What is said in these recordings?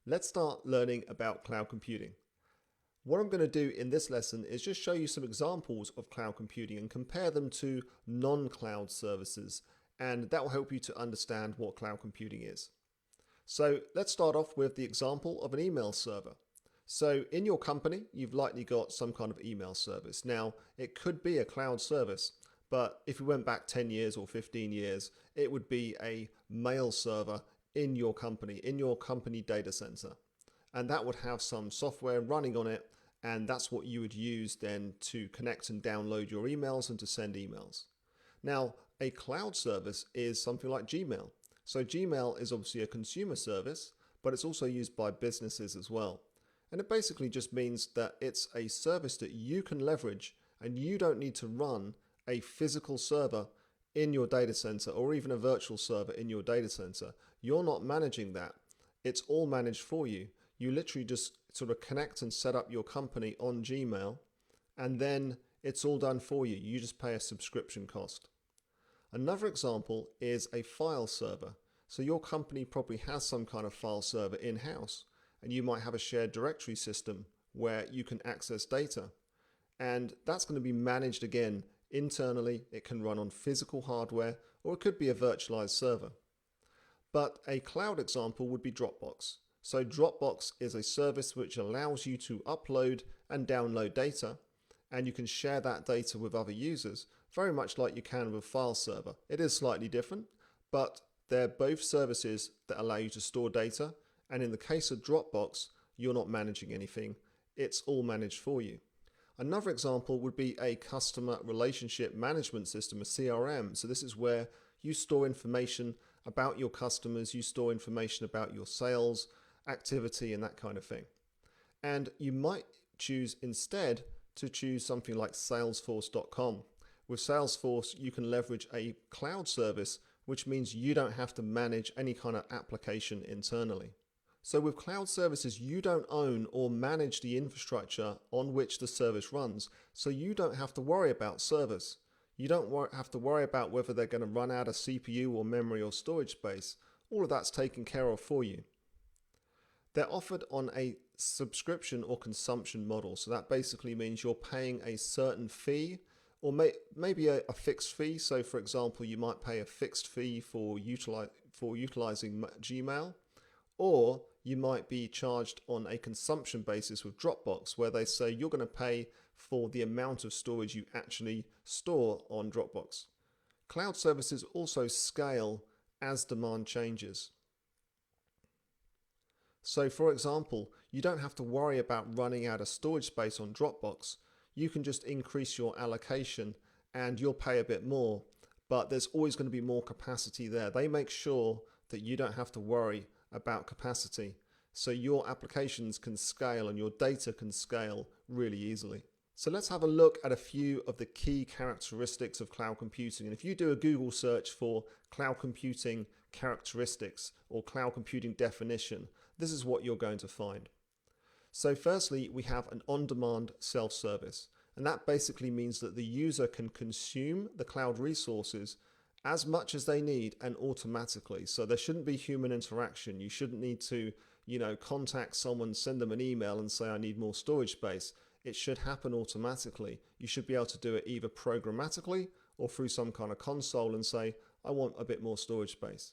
Let's start learning about cloud computing. What I'm going to do in this lesson is just show you some examples of cloud computing and compare them to non-cloud services, and that will help you to understand what cloud computing is. So let's start off with the example of an email server. So in your company, you've likely got some kind of email service. Now, it could be a cloud service, but if we went back 10 years or 15 years, it would be a mail server in your company data center. And that would have some software running on it, and that's what you would use then to connect and download your emails and to send emails. Now, a cloud service is something like Gmail. So Gmail is obviously a consumer service, but it's also used by businesses as well. And it basically just means that it's a service that you can leverage, and you don't need to run a physical server in your data center or even a virtual server in your data center. You're not managing that. It's all managed for you. You literally just sort of connect and set up your company on Gmail, and then it's all done for you. You just pay a subscription cost. Another example is a file server. So your company probably has some kind of file server in-house, and you might have a shared directory system where you can access data. And that's going to be managed again internally. It can run on physical hardware, or it could be a virtualized server. But a cloud example would be Dropbox. So Dropbox is a service which allows you to upload and download data, and you can share that data with other users, very much like you can with a file server. It is slightly different, but they're both services that allow you to store data, and in the case of Dropbox, you're not managing anything. It's all managed for you. Another example would be a customer relationship management system, a CRM. So this is where you store information about your customers, you store information about your sales activity and that kind of thing. And you might choose instead to choose something like Salesforce.com. With Salesforce, you can leverage a cloud service, which means you don't have to manage any kind of application internally. So with cloud services, you don't own or manage the infrastructure on which the service runs. So you don't have to worry about servers. You don't have to worry about whether they're going to run out of CPU or memory or storage space. All of that's taken care of for you. They're offered on a subscription or consumption model. So that basically means you're paying a certain fee, or maybe a fixed fee. So for example, you might pay a fixed fee for utilizing Gmail, or you might be charged on a consumption basis with Dropbox, where they say you're going to pay for the amount of storage you actually store on Dropbox. Cloud services also scale as demand changes. So for example, you don't have to worry about running out of storage space on Dropbox. You can just increase your allocation and you'll pay a bit more, but there's always going to be more capacity there. They make sure that you don't have to worry about capacity, so your applications can scale and your data can scale really easily. So let's have a look at a few of the key characteristics of cloud computing. And if you do a Google search for cloud computing characteristics or cloud computing definition, this is what you're going to find. So firstly, we have an on-demand self-service, and that basically means that the user can consume the cloud resources as much as they need and automatically. So there shouldn't be human interaction. You shouldn't need to, contact someone, send them an email and say, I need more storage space. It should happen automatically. You should be able to do it either programmatically or through some kind of console and say, I want a bit more storage space.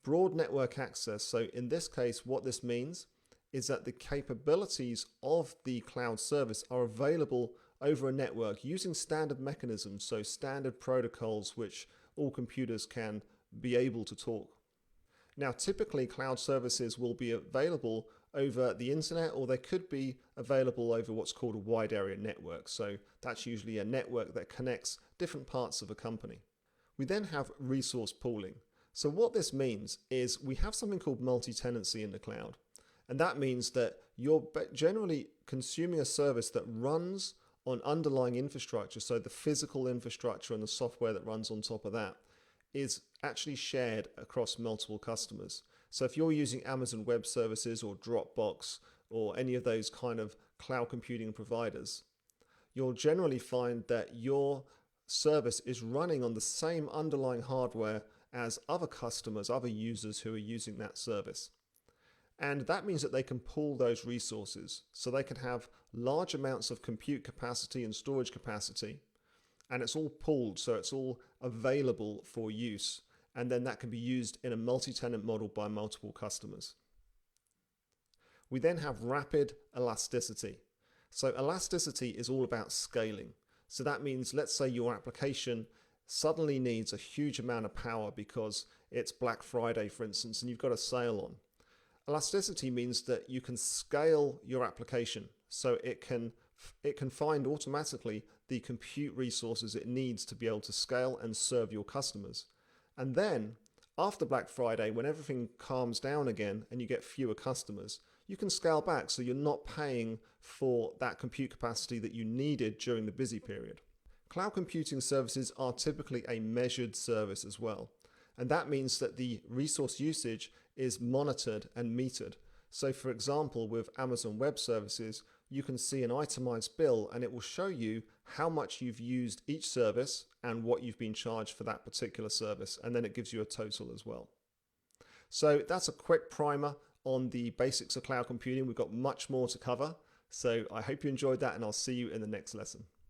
Broad network access. So in this case, what this means is that the capabilities of the cloud service are available over a network using standard mechanisms, so standard protocols which all computers can be able to talk. Now, typically cloud services will be available over the internet, or they could be available over what's called a wide area network. So that's usually a network that connects different parts of a company. We then have resource pooling. So what this means is we have something called multi-tenancy in the cloud. And that means that you're generally consuming a service that runs on underlying infrastructure. So the physical infrastructure and the software that runs on top of that is actually shared across multiple customers. So if you're using Amazon Web Services or Dropbox or any of those kind of cloud computing providers, you'll generally find that your service is running on the same underlying hardware as other customers, other users who are using that service. And that means that they can pool those resources. So they can have large amounts of compute capacity and storage capacity, and it's all pooled, so it's all available for use. And then that can be used in a multi-tenant model by multiple customers. We then have rapid elasticity. So elasticity is all about scaling. So that means, let's say your application suddenly needs a huge amount of power because it's Black Friday, for instance, and you've got a sale on. Elasticity means that you can scale your application so it can find automatically the compute resources it needs to be able to scale and serve your customers. And then after Black Friday, when everything calms down again and you get fewer customers, you can scale back so you're not paying for that compute capacity that you needed during the busy period. Cloud computing services are typically a measured service as well. And that means that the resource usage is monitored and metered. So for example, with Amazon Web Services, you can see an itemized bill and it will show you how much you've used each service and what you've been charged for that particular service. And then it gives you a total as well. So that's a quick primer on the basics of cloud computing. We've got much more to cover. So I hope you enjoyed that, and I'll see you in the next lesson.